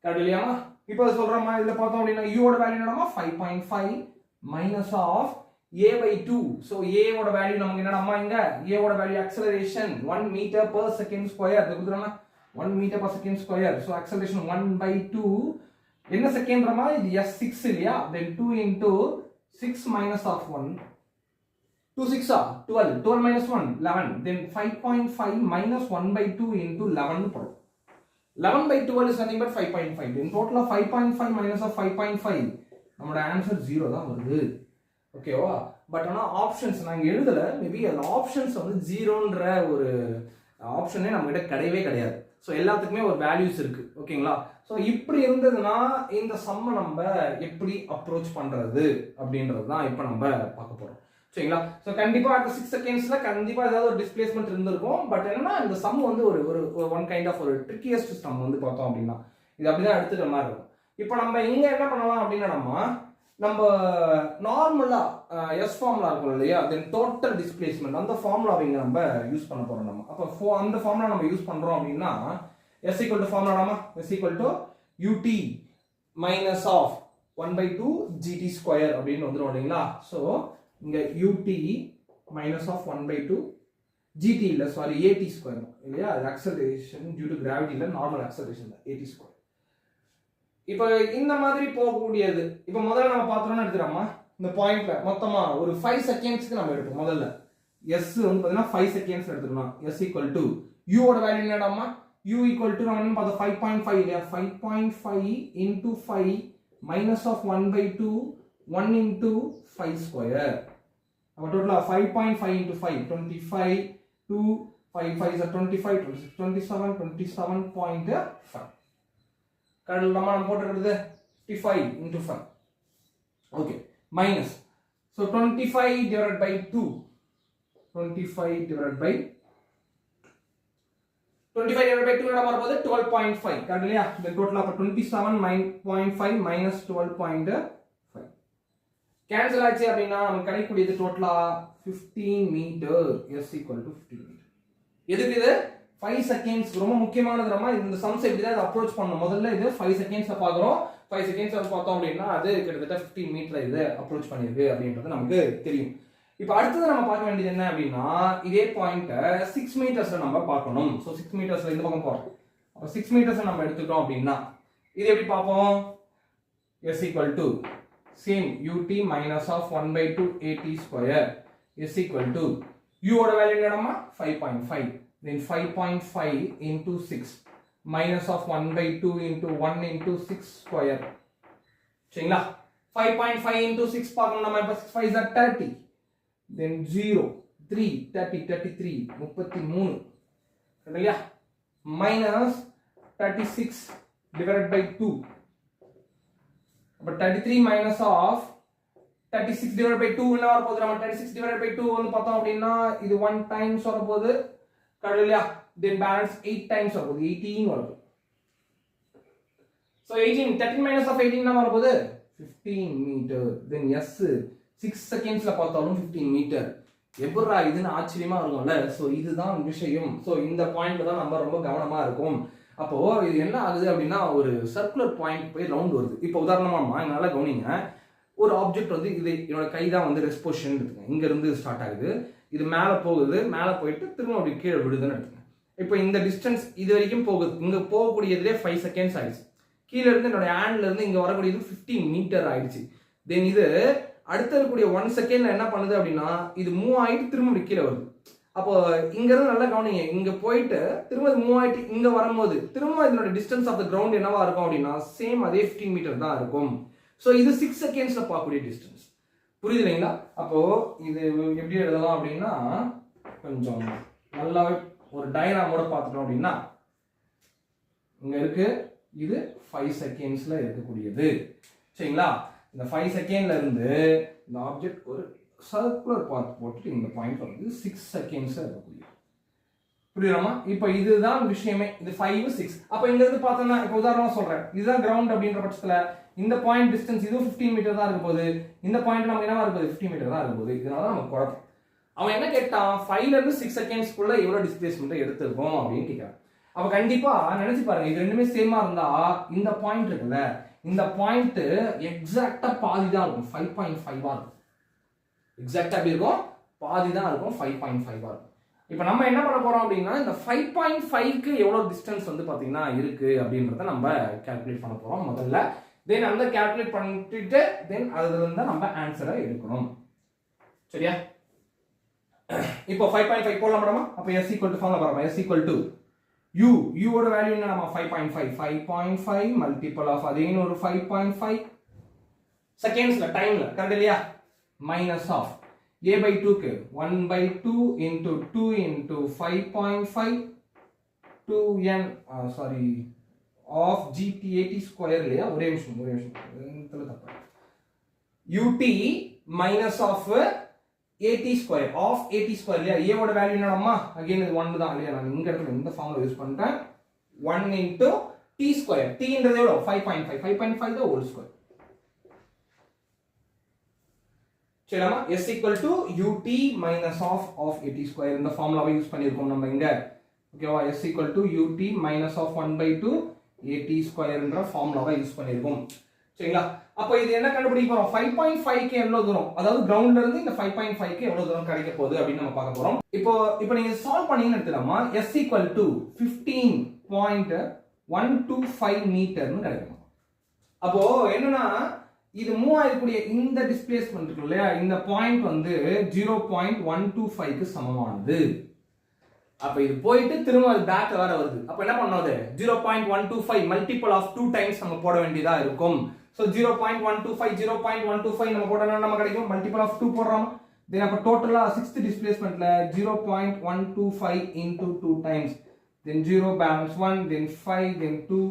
correct இல்லையாமா? இப்போ சொல்றோமா இதுல பார்த்தோம் அப்படினா u ஓட வேல்யூ என்னமா 5.5 minus of a/2. So a ஓட வேல்யூ நமக்கு என்னமா இங்க a ஓட value acceleration 1 meter per second square கொடுத்துறோமா 1 meter per second square. So acceleration 1/2 என்ன செகண்ட்றமா இது s6 இல்லையா? then 2 into 6 minus of 1 2 6 12 minus 1 11 then 5.5 minus 1/2 into 11 போடும். 11/12 is nothing but 5.5. in total of 5.5 minus of 5.5 நம்மளோட ஆன்சர் 0 தான் வருது. ஓகேவா? பட் ஆனா ஆப்ஷன்ஸ் நாங்க எழுதல. மேபி அந்த ஆப்ஷன்ஸ் வந்து 0ன்ற ஒரு ஆப்ஷனே நம்ம கிட்ட கிடையவே கிடையாது. சோ எல்லாத்துக்குமே ஒரு வேல்யூஸ் இருக்கு. ஓகேங்களா? சோ இப்படி இருந்ததுன்னா இந்த சம்ம நம்ம எப்படி அப்ரோச் பண்றது அப்படின்றது தான் இப்போ நம்ம பார்க்க போறோம். சரிங்களா? சோ கண்டிப்பா அந்த 6 செகண்ட்ஸ்ல கண்டிப்பா ஏதாவது ஒரு டிஸ்பிளேஸ்மென்ட் இருந்திருக்கும். பட் என்னன்னா இந்த சம் வந்து ஒரு ஒன் கைண்ட் ஆஃப் ஒரு ட்ரிக்கியஸ்ட் சம் வந்து பார்த்தோம் அப்படின்னா இது அப்படிதான் எடுத்துக்கிற மாதிரி இருக்கும். இப்போ நம்ம இங்க என்ன பண்ணலாம் அப்படின்னா நம்ம நம்ம நார்மலா எஸ் ஃபார்முலா இருக்கும் இல்லையா, தென் டோட்டல் டிஸ்பிளேஸ்மெண்ட் அந்த ஃபார்முலாவை இங்க நம்ம யூஸ் பண்ண போறோம். நம்ம அப்போ அந்த ஃபார்முலா நம்ம யூஸ் பண்றோம் அப்படின்னா எஸ் ஈக்குவல் டு ஃபார்முலா நாம s equal to ut minus of 1/2 gt square அப்படின்னு வந்துடும் இல்லைங்களா. ஸோ இங்க ut மைனஸ் ஆஃப் 1/2 gt இல்ல சாரி at ஸ்கொயர் இல்லையா, அது ஆக்சலரேஷன் டியூ டு கிராவிட்டி இல்ல, நார்மல் ஆக்சலரேஷன் தான் at ஸ்கொயர். இப்போ இந்த மாதிரி போகக்கூடியது இப்போ முதல்ல நம்ம பார்த்தோம்னா எடுத்துக்கிறோமா, இந்த பாயிண்ட்ல மொத்தமா ஒரு 5 செகண்ட்ஸ்க்கு நம்ம எடுப்போம். முதல்ல s வந்து பாத்தீங்கன்னா 5 செகண்ட்ஸ் எடுத்துக்கணும். s ஈக்குவல் டு u ஓட வேல்யூ என்னடாமா, u ஈக்குவல் டு நம்ம என்ன பார்த்தோம் 5.5 இல்லையா, 5.5 into 5 minus of 1/2 1 into 5 square. அப்ப டோட்டலா 5.5 into 5 25 2 5 5 is 25 26 27 27.5 கடல் நம்ம போட்டுக்கிறது 55 into 5. Okay minus so 25 divided by 2 25 divided by 2 என்ன வரப்போகுது 12.5 கரெக்ட் இல்லையா. இந்த டோட்டல் அப்ப 27.5 minus 12.5 கேன்சல் ஆச்சு அப்படின்னா நமக்கு கிடைக்கக்கூடியது டோட்டலா 15 metre. s equal to 15 metre. எதுக்கு இது 5 செகண்ட்ஸ் ரொம்ப முக்கியமானது. நம்ம இந்த சம்ஸ் எப்படி தான் அப்ரோச் பண்ணணும். முதல்ல இது 5 செகண்ட்ஸ்ல பாக்குறோம். 5 செகண்ட்ஸ்ல பார்த்தோம் அப்படின்னா அது கிட்டத்தட்ட 15 மீட்டர் இது அப்ரோச் பண்ணிருக்கு அப்படின்றது நமக்கு தெரியும். இப்போ அடுத்தது நம்ம பார்க்க வேண்டியது என்ன அப்படின்னா இதே பாயிண்ட 6 மீட்டர்ஸ்ல நம்ம பார்க்கணும். ஸோ 6 மீட்டர்ஸ்ல இந்த பக்கம் போறோம். அப்போ 6 மீட்டர்ஸ் நம்ம எடுத்துட்டோம் அப்படின்னா இது எப்படி பார்ப்போம், s equal to same ut minus of 1/2 at square s equal to u ஓட வேல்யூ என்னடா 5.5 then 5.5 into 6 minus of 1/2 into 1 into 6 square சரிங்களா. 5.5 into 6 பார்க்கணும் நம்ம. இப்ப 6 5 is 30 then 0 3 30 33 33 சரியா minus 36 divided by 2. அப்ப 33 minus of 36 divided by 2 என்ன வரப்போகுது, நம்ம 36 divided by 2 வந்து பார்த்தோம் அப்படின்னா இது 1 times வரப்போகுது கரெக்ட் இல்லையா. then balance 8 times வரப்போகுது 18 வரப்போகுது. so 18 13 minus of 18 என்ன வரப்போகுது 15 மீட்டர். then s 6 செகண்ட்ஸ்ல பார்த்தாலும் 15 மீட்டர். எப்படிரா இதுன்னு ஆச்சரியமா இருக்கும்ல. ஸோ இதுதான் விஷயம். ஸோ இந்த பாயிண்ட்ல தான் நம்ம ரொம்ப கவனமா இருக்கும். அப்போ இது என்ன ஆகுது அப்படின்னா ஒரு சர்க்குலர் பாயிண்ட் போய் ரவுண்ட் வருது. இப்போ உதாரணமா என்னால கவனிங்க, ஒரு ஆப்ஜெக்ட் வந்து இது என்னோட கை தான் வந்து ரெஸ்ட் பொசிஷன் இருக்குங்க. இங்க இருந்து ஸ்டார்ட் ஆகுது, இது மேலே போகுது, மேலே போயிட்டு திரும்ப அப்படி கீழே விடுதுன்னு எடுத்துங்க. இப்போ இந்த டிஸ்டன்ஸ் இது வரைக்கும் போகுது, இங்க போகக்கூடியதுலேயே 5 செகண்ட்ஸ் ஆயிடுச்சு. கீழே இருந்து என்னோட ஹேண்ட்ல இருந்து இங்க வரக்கூடியது 15 மீட்டர் ஆயிடுச்சு. தென் இது அடுத்த இருக்கக்கூடிய 1 செகண்ட்ல என்ன பண்ணுது அப்படின்னா இது மூவ் ஆயிட்டு திரும்ப கீழே வருது. அப்போ இங்க இருந்து நல்லா கவனிங்க, இங்க போயிட்டு திரும்ப மூவ் ஆயிட்டு இங்க வரும்போது திரும்ப இதனோட டிஸ்டன்ஸ் ஆஃப் த கிரவுண்ட் என்னவா இருக்கும் அப்படின்னா சேம் அதே 15 மீட்டர் தான் இருக்கும். ஸோ இது 6 செகண்ட்ஸ்ல பார்க்கக்கூடிய டிஸ்டன்ஸ். புரியுது இல்லைங்களா. அப்போ இது எப்படி எழுதலாம் அப்படின்னா கொஞ்சம் நல்லாவே ஒரு டயக்ராமோட பார்த்துட்டோம் அப்படின்னா இங்க இருக்கு, இது 5 செகண்ட்ஸ்ல இருக்கக்கூடியது சரிங்களா. இந்த 5 செகண்ட்ல இருந்து இந்த ஆப்ஜெக்ட் ஒரு சர்க்குலர் பாத் போட்டு இந்த பாயிண்ட் வந்து 6 செகண்ட்ஸ்ல இருக்கக்கூடியது. புரியுதாமா. இப்போ இதுதான் விஷயமே. இது 5 6. அப்ப இங்க இருந்து பார்த்தோம்னா இப்போ உதாரணமா சொல்றேன், இதுதான் கிரவுண்ட் அப்படின்ற பட்சத்துல இந்த பாயிண்ட் டிஸ்டன்ஸ் இது 15 மீட்டர் தான் இருக்கும் போது இந்த பாயிண்ட் நமக்கு என்னவா இருக்கும் 15 மீட்டர் தான் இருக்கும் போது இதனால நமக்கு குழப்பம். அவன் என்ன கேட்டான் 5ல இருந்து 6 செகண்ட்ஸ்க்குள்ள எவ்வளவு டிஸ்பிளேஸ்மெண்ட் எடுத்துருக்கோம் அப்படின்னு கேட்கறான். அப்ப கண்டிப்பா நினைச்சு பாருங்க, இது ரெண்டுமே சேமா இருந்தா இந்த பாயிண்ட் இருக்குல்ல, இந்த பாயிண்ட் எக்ஸாக்ட்டா பாதி தான் இருக்கும், 5.5 இருக்கும். எக்ஸாக்ட்டா எப்படி இருக்கும், பாதி தான் இருக்கும், 5.5 இருக்கும். இப்போ நம்ம என்ன பண்ண போறோம் அப்படின்னா இந்த 5.5க்கு எவ்வளவு டிஸ்டன்ஸ் வந்து பாத்தீங்கன்னா இருக்கு அப்படின்றத நம்ம கால்குலேட் பண்ண போறோம் முதல்ல. தென் அந்த கால்குலேட் பண்ணிட்டு தென் அதுல இருந்து நம்ம ஆன்சரை எடுக்கணும் சரியா. இப்போ 5.5 போடலாம் மேடமா. அப்ப s equal to ஃபார்முலா பாருங்க, s equal to u ஓட வேல்யூ என்ன நம்ம 5.5 மல்டிபிள் ஆஃப் அதே ஒரு 5.5 செகண்ட்ஸ்ல டைம்ல கரெக்ட் இல்லையா, மைனஸ் ஆஃப் a/2 க்கு 1/2 into 2 into 5.5 2n sorry of gt 80 square இல்லையா. ஒரே நிமிஷம் இதுல தப்பு, ut minus of 80 square of 80 square இல்லையா. a ஓட வேல்யூ என்னடாமா அகைன் இது 1 தான் இல்லையா. நான் இங்க இடத்துல இந்த ஃபார்முலா யூஸ் பண்றேன். 1 into t ஸ்கொயர், t ன்றது எவ்வளவு 5.5 the whole ஸ்கொயர். சரிமா s equal to ut minus of at square இந்த ஃபார்முலாவை யூஸ் பண்ணிருக்கோம் நம்ம இங்க ஓகேவா s equal to ut minus of 1/2 at square என்ற ஃபார்முலாவை யூஸ் பண்ணிருக்கோம் சரிங்களா அப்ப இது என்ன கண்டுபிடிக்க போறோம் 5.5 க்கு எவ்வளவு தூரம் அதாவது கிரவுண்ட்ல இருந்து இந்த 5.5 க்கு எவ்வளவு தூரம் கிடைக்க போகுது அப்படி நம்ம பார்க்க போறோம் இப்போ நீங்க சால்வ் பண்ணீங்கன்னு எடுத்துலாமா s equal to 15.125 மீட்டர்னு கிடைக்கும் அப்போ என்னன்னா இது மூவ் ஆகக்கூடிய இந்த டிஸ்பிளேஸ்மென்ட் இருக்கு இல்லையா இந்த பாயிண்ட் வந்து 0.125 க்கு சமமானது அப்ப இது போயிட்டு திரும்ப அது பேக் வர வருது அப்ப என்ன பண்ணோது 0.125 மல்டிபிள் ஆஃப் 2 டைம்ஸ் நம்ம போட வேண்டியதா இருக்கும் சோ 0.125 நம்ம போடணும் நம்ம கிடைக்கும் மல்டிபிள் ஆஃப் 2 போடுறோம் தென் அப்ப டோட்டலா 6th டிஸ்பிளேஸ்மென்ட்ல 0.125 into 2 times then 0 balance 1 then 5 then 2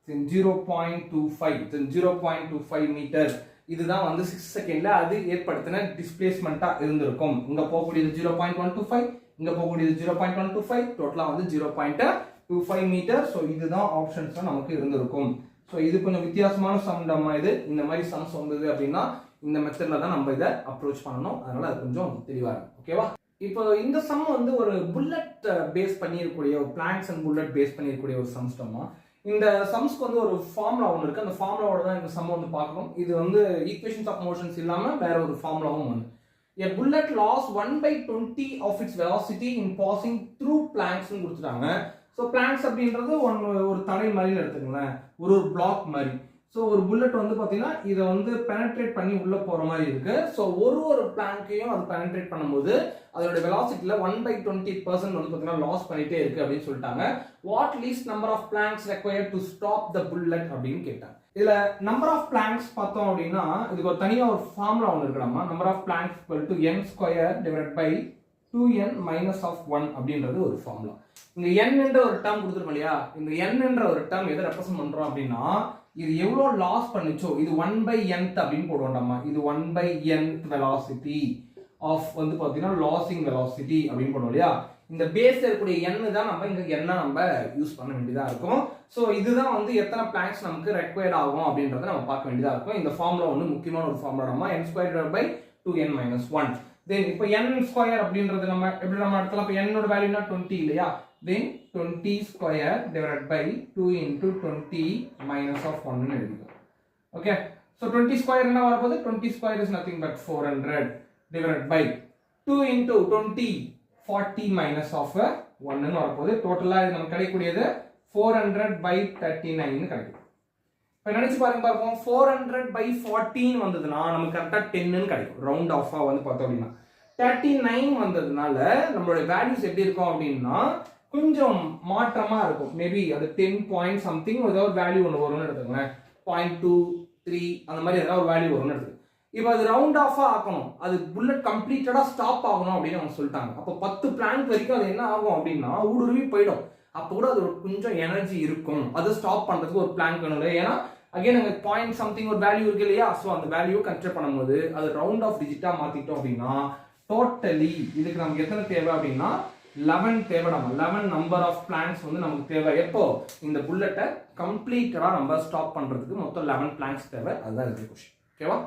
then 0.25 then 0.25 metre இதுதான் வந்து 6 செகண்ட்ல அது ஏற்படுத்தின டிஸ்பிளேஸ்மென்ட்டா இருந்திருக்கும் இங்க போகக்கூடியது 0.125 இங்க போகக்கூடியது 0.125 டோட்டலா வந்து 0.25 மீட்டர் சோ இதுதான் ஆப்ஷன்ஸ் நமக்கு இருந்திருக்கும் சோ இது கொஞ்சம் வித்தியாசமான சம் நம்ம இது இந்த மாதிரி சம்ஸ் வந்தது அப்படினா இந்த மெத்தட்ல தான் நம்ம இத அப்ரோச் பண்ணனும் அதனால அது கொஞ்சம் தெளிவா இருக்கும் ஓகேவா இப்போ இந்த சம் வந்து ஒரு புல்லட் பேஸ் பண்ணி இருக்கக்கூடிய ஒரு பிளாங்க்ஸ் அண்ட் புல்லட் பேஸ் பண்ணி இருக்கக்கூடிய ஒரு சம்ஸ் தான் இந்த சம்ஸ்க்கு வந்து ஒரு ஃபார்முலா ஒன்று இருக்கு அந்த ஃபார்முலாவோட தான் இந்த சம் வந்து பார்க்கணும் இது வந்து ஈக்குவேஷன்ஸ் ஆஃப் மோஷன்ஸ் இல்லாம வேற ஒரு ஃபார்முலாவும் ஒன்று a bullet lost 1/20 of its velocity in passing through planks னு கொடுத்துட்டாங்க சோ planks அப்படின்றது ஒரு தடை மாதிரி எடுத்துக்கங்களேன் ஒரு பிளாக் மாதிரி சோ ஒரு புல்லட் வந்து பாத்தீங்கன்னா இத வந்து பெனட்ரேட் பண்ணி உள்ள போற மாதிரி இருக்கு சோ ஒரு பிளாங்கையும் அது பெனட்ரேட் பண்ணும்போது அதோட வெலாசிட்டில 1/20% வந்து பாத்தீங்கன்னா லாஸ் பண்ணிட்டே இருக்கு அப்படின்னு சொல்லிட்டாங்க what least number of planks required to stop the bullet அப்படின்னு கேட்டாங்க இதுல நம்பர் ஆஃப் பிளாங்க்ஸ் பார்த்தோம் அப்படின்னா இதுக்கு ஒரு தனியா ஒரு ஃபார்முலா ஒன்று இருக்குடாமா number of blanks equal to n square divided by 2n minus of 1 அப்படின்றது ஒரு ஃபார்முலா இங்க n என்ற ஒரு டேர்ம் கொடுத்துருக்கோம் இல்லையா இந்த n என்ற ஒரு டேர்ம் எதை ரெப்ரசன்ட் பண்றோம் அப்படின்னா இது எவ்வளவு லாஸ் பண்ணுச்சோ இது 1/nth அப்படின்னு போடுவோம்டாமா இது 1/nth velocity ஆஃப் வந்து பாத்தீங்கன்னா லாசிங் velocity அப்படின்னு போடுவோம் இல்லையா இந்த பேஸ்ல இருக்கக்கூடிய n தான் நம்ம இங்க n நம்ம யூஸ் பண்ண வேண்டியதா இருக்கும் சோ இதுதான் வந்து எத்தனை பிளாங்க்ஸ் நமக்கு ரெக்வயர்ட் ஆகும் அப்படின்றத நம்ம பார்க்க வேண்டியதா இருக்கும் இந்த ஃபார்முலா வந்து முக்கியமான ஒரு ஃபார்முலா நம்ம n squared divided by 2n minus 1 then இப்போ n square அப்படின்றது நம்ம எப்படி நம்ம எடுத்தலாம் இப்போ n ஓட வேல்யூனா 20 இல்லையா then 20 square divided by 2 into 20 minus of 1 ன்னு எழுதிக்கலாம் ஓகே சோ 20 square என்ன வரப்போகுது 20 square is nothing but 400 divided by 2 into 20 40 minus of 1 ன்னு வரப்போகுது டோட்டலா இது நமக்கு கிடைக்கக்கூடியது 400/39 ன்னு கிடைக்கும் இப்போ நினைச்சு பாருங்க 400/14 வந்ததுனா நமக்கு கரெக்ட்டா 10 ன்னு கிடைக்கும் ரவுண்ட் ஆஃபா வந்து பார்த்தோம் அப்படினா 39 வந்ததுனால நம்மளோட வேல்யூஸ் எப்படி இருக்கும் அப்படினா கொஞ்சம் மாற்றமா இருக்கும் மேபி அது 10 பாயிண்ட் சம்திங் ஏதோ ஒரு வேல்யூ ஒன்னு வரும்னு எடுத்துக்கங்க 0.23 அந்த மாதிரி ஏதாவது ஒரு வேல்யூ வரும்னு எடுத்துக்கங்க இப்போ அது ரவுண்ட் ஆஃபா ஆக்கணும் அது புல்லட் கம்ப்ளீட்டடா ஸ்டாப் ஆகணும் அப்படின்னு அவங்க சொல்லிட்டாங்க அப்போ 10 பிளாங்க் வரைக்கும் அது என்ன ஆகும் அப்படின்னா ஊடுருவி போயிடும் அப்போ கூட அது கொஞ்சம் எனர்ஜி இருக்கும் அது ஸ்டாப் பண்றதுக்கு ஒரு பிளாங்க் வேணும் ஏன்னா அகைன் அங்க பாயிண்ட் சம்திங் ஒரு வேல்யூ இருக்கு இல்லையா ஸோ அந்த வேல்யூ கன்சிடர் பண்ணும்போது அது ரவுண்ட் ஆஃப் டிஜிட்டா மாத்திட்டோம் அப்படின்னா டோட்டலி இதுக்கு நமக்கு எத்தனை தேவை அப்படின்னா 11 தேவை நம்ம 11 நம்பர் ஆஃப் பிளாங்க்ஸ் வந்து நமக்கு தேவை எப்போ இந்த புல்லட்டை கம்ப்ளீட்டடா நம்ம ஸ்டாப் பண்றதுக்கு மொத்தம் 11 பிளாங்க்ஸ் தேவை அதுதான் இந்த क्वेश्चन ஓகேவா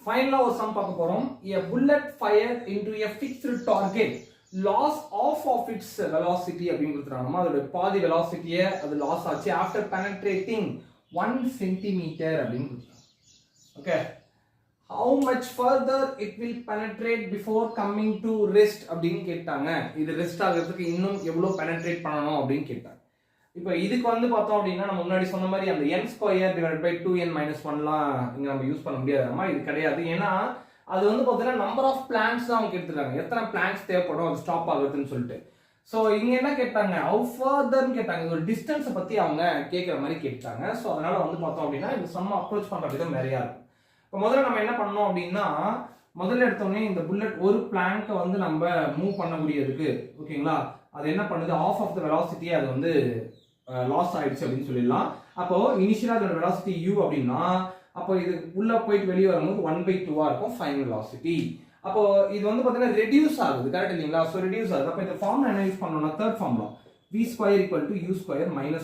ஃபைனலா ஒரு சம் பார்க்க போறோம் a bullet fired into a fixed target loss of its velocity அப்படினு சொல்றாங்க அதோட பாதி velocity-ய அது லாஸ் ஆச்சு after penetrating 1 centimeter அப்படினு சொல்றாங்க okay how much further it will penetrate before coming to rest அப்படினு கேட்டாங்க இது ரெஸ்ட் ஆகிறதுக்கு இன்னும் எவ்வளவு penetrate பண்ணனும் அப்படினு கேட்டாங்க இப்போ இதுக்கு வந்து பார்த்தோம் அப்படின்னா நம்ம முன்னாடி சொன்ன மாதிரி அந்த n square divided by 2n minus 1லாம் இங்க நம்ம யூஸ் பண்ண முடியாதுமா இது கிடையாது ஏன்னா அது வந்து பார்த்தீங்கன்னா நம்பர் ஆஃப் பிளாங்க்ஸ் தான் அவங்க எடுத்துட்டாங்க எத்தனை பிளாங்க்ஸ் தேவைப்படும் அது ஸ்டாப் ஆகுதுன்னு சொல்லிட்டு ஸோ இங்க என்ன கேட்டாங்க how furtherன்னு கேட்டாங்க ஒரு டிஸ்டன்ஸை பத்தி அவங்க கேட்குற மாதிரி கேட்டாங்க ஸோ அதனால வந்து பார்த்தோம் அப்படின்னா இந்த சம் அப்ரோச் பண்ற விதம் நிறையா இருக்கும் இப்போ முதல்ல நம்ம என்ன பண்ணோம் அப்படின்னா முதல்ல எடுத்தோடனே இந்த புல்லட் ஒரு பிளாங்கை வந்து நம்ம மூவ் பண்ணக்கூடியதுக்கு ஓகேங்களா அது என்ன பண்ணுது ஆஃப் ஆஃப் த வெலாசிட்டி அது வந்து லாஸ் ஆயிடுச்சு அப்படின்னு சொல்லிடலாம் அப்போ இனிஷியலா அதோட வெலாசிட்டி u அப்படின்னா அப்போ இது உள்ள போயிட்டு வெளியே வரும்போது 1/2 இருக்கும் ஃபைனல் வெலாசிட்டி அப்போ இது வந்து பாத்தீங்கன்னா ரெடியூஸ் ஆகுது கரெக்ட் இல்லீங்களா சோ ரெடியூஸ் ஆகுது அப்போ இந்த ஃபார்முலா என்ன யூஸ் பண்ணனும்னா third formula v² = u²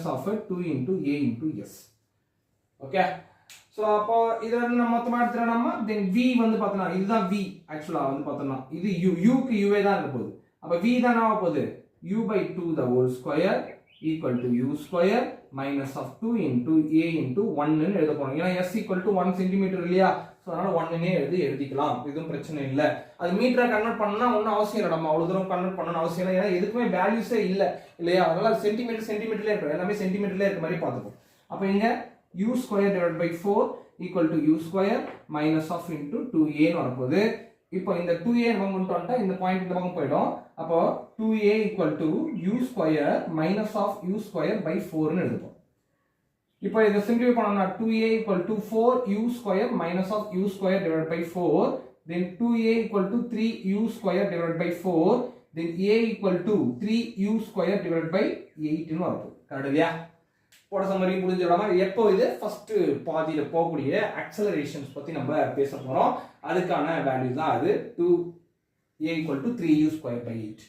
- of 2 * a * s okay so அப்போ இதை வந்து நம்ம மொத்தமாக எடுத்துட்டோம்னா தென் வி வந்து பார்த்தோம்னா இதுதான் வி ஆக்சுவலாக வந்து பார்த்தோம்னா இது யூக்கு யூவே தான் இருக்க போகுது. அப்போ வி தான் என்ன போகுது u/2 the whole square equal to u square minus of 2 into a into 1 ன்னு எழுத போறோம். ஏன்னா s equal to 1 cm இல்லையா, ஸோ அதனால 1 னே எழுதிக்கலாம், எதுவும் பிரச்சனை இல்லை. அது மீட்டரா கன்வெர்ட் பண்ணா ஒன்றும் அவசியம் இல்லை, நம்ம அவ்வளோ தூரம் கன்வெர்ட் பண்ணணும் அவசியம் இல்லை, ஏன்னா எதுக்குமே வேல்யூஸே இல்லை இல்லையா, அதனால சென்டிமீட்டர்லேயே இருக்கும், எல்லாமே சென்டிமீட்டர்லேயே இருக்க மாதிரி பார்த்துப்போம். அப்போ இங்க u square divided by 4 equal to u square minus of into 2a ன்னு வரப்போகுது. இப்போ இந்த 2a நம்ம கொண்டு வந்துட்டா இந்த பாயிண்ட் இந்த பக்கம் போயிடும். அப்போ 2a equal to u square minus of u square by 4 ன்னு எழுதுவோம். இப்போ இதை சிம்பிளிஃபை பண்ணோம்னா 2a equal to 4u square minus of u square divided by 4, then 2a equal to 3u square divided by 4, then a equal to 3u square divided by 8 ன்னு வரப்போகுது. கரெக்டா? போட summary புரிஞ்சுடாம எப்போ இது ஃபர்ஸ்ட் பாதியில போகக்கூடிய அக்சலரேஷன்ஸ் பத்தி நம்ம பேச போறோம். அதுக்கான வேல்யூ தான் அது 2a equal to 3u square by 8.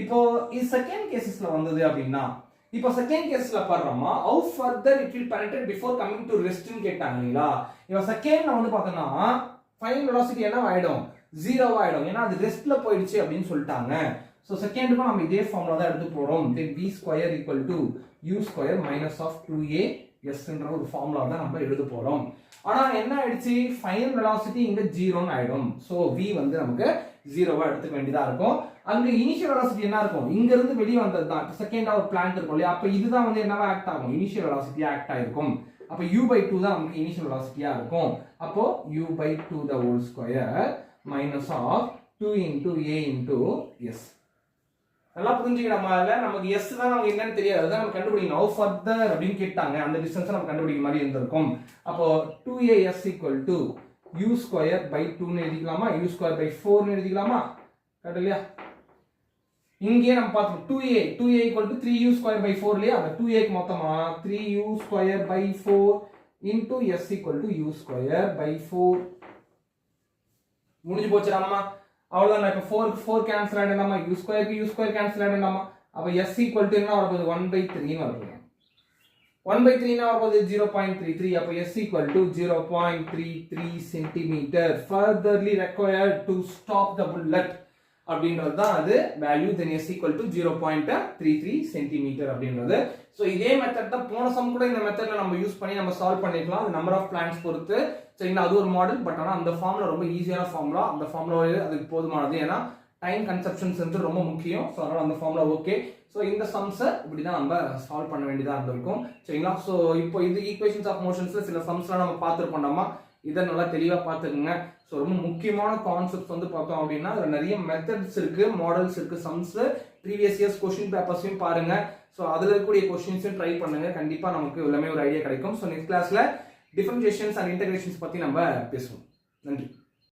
இப்போ இது செகண்ட் கேசஸ்ல வந்தது அப்படின்னா, இப்போ செகண்ட் கேஸ்ல பாருறோமா how further it will penetrate before coming to rest ன்னு கேட்டாங்களா. இப்போ செகண்ட்ல வந்து பார்த்தோம்னா ஃபைனல் வெலாசிட்டி என்ன ஆயிடும், 0 ஆயிடும், ஏன்னா அது ரெஸ்ட்ல போயிடுச்சு அப்படின்னு சொல்லிட்டாங்க. ஸோ செகண்டுக்கும் நம்ம இதே ஃபார்முலா தான் எடுத்து போறோம். then v square equal to u square minus of 2a s என்ற ஒரு ஃபார்முலா தான் நம்ம எழுத போறோம். ஆனா என்ன ஆயிடுச்சு, ஃபைனல் வெலாசிட்டி இங்க 0 ன்னு ஆயிடும். சோ v வந்து நமக்கு 0வா எடுத்துக்க வேண்டியதா இருக்கும். அங்க இனிஷியல் வெலாசிட்டி என்ன இருக்கும், இங்க இருந்து வெளியே வந்தது தான் செகண்டா ஒரு பிளான்ட் இருக்கும் இல்லையா, அப்ப இதுதான் வந்து என்னவா ஆக்ட் ஆகும், இனிஷியல் வெலாசிட்டியா ஆக்ட் ஆயிருக்கும். அப்ப u/2 தான் நமக்கு இனிஷியல் வெலாசிட்டியா இருக்கும். அப்போ u/2 the whole square minus of 2 into a into s. நல்லா புரிஞ்சுக்கிற மாதிரி நமக்கு s தான் நமக்கு என்னன்னு தெரியாது, அதான் நம்ம கண்டுபிடிக்கணும். how further அப்படின்னு கேட்டாங்க, அந்த டிஸ்டன்ஸ் நம்ம கண்டுபிடிக்கிற மாதிரி இருந்திருக்கும். அப்போ 2as equal to u square by 2 ன்னு எழுதிக்கலாமா, u square by 4 ன்னு எழுதிக்கலாமா, கரெக்ட் இல்லையா? இங்கே நம்ம பார்த்தோம் 2a equal to 3u square by 4 இல்லையா, அந்த 2a க்கு மொத்தமா 3u square by 4 into s equal to u square by 4. முடிஞ்சு போச்சுடாமா, அவ்வளவுதான். இப்ப 4 கேன்சல் ஆயிடலாமா, u ஸ்கொயருக்கு u ஸ்கொயர் கேன்சல் ஆயிடலாமா. அப்ப s equal to என்ன வரப்போகுது, 1/3 ன்னு வரப்போகுது. 1/3 னா வரப்போகுது 0.33. அப்ப s equal to 0.33 centimeter furtherly required to stop the bullet அப்படின்றது தான் அது value. then s equal to 0.33 centimeter அப்படின்றது. சோ இதே மெத்தட் தான் போன சம் கூட இந்த மெத்தட்ல நம்ம யூஸ் பண்ணி நம்ம சால்வ் பண்ணிக்கலாம், அது நம்பர் ஆஃப் பிளான்ஸ் பொறுத்து. சரிங்களா, அது ஒரு மாடல். பட் ஆனா அந்த ஃபார்முலா ரொம்ப ஈஸியான ஃபார்முலா, அந்த ஃபார்முலா அதுக்கு போதுமானது, ஏன்னா டைம் கன்செப்ஷன்ஸ் வந்து ரொம்ப முக்கியம். ஸோ அதனால அந்த ஃபார்முலா ஓகே. ஸோ இந்த சம்ஸை இப்படிதான் நம்ம சால்வ் பண்ண வேண்டியதா இருந்திருக்கும். சரிங்களா, ஸோ இப்போ இது ஈக்குவேஷன்ஸ் ஆஃப் மோஷன்ஸ்ல சில சம்ஸ்லாம் நம்ம பார்த்துருப்போம்மா, இதை நல்லா தெளிவா பார்த்துக்குங்க. ஸோ ரொம்ப முக்கியமான கான்செப்ட்ஸ் வந்து பார்த்தோம் அப்படின்னா அதுல நிறைய மெத்தட்ஸ் இருக்கு, மாடல்ஸ் இருக்கு, சம்ஸ் ப்ரீவியஸ் இயர்ஸ் கொஸ்டின் பேப்பர்ஸையும் பாருங்க. ஸோ அதுல இருக்கக்கூடிய கொஸ்டின்ஸையும் ட்ரை பண்ணுங்க, கண்டிப்பா நமக்கு எல்லாமே ஒரு ஐடியா கிடைக்கும். ஸோ நெக்ஸ்ட் கிளாஸ்ல டிஃபரன்ஷியேஷன்ஸ் அண்ட் இன்டகிரேஷன்ஸ் பத்தி நம்ம பேசுவோம். நன்றி.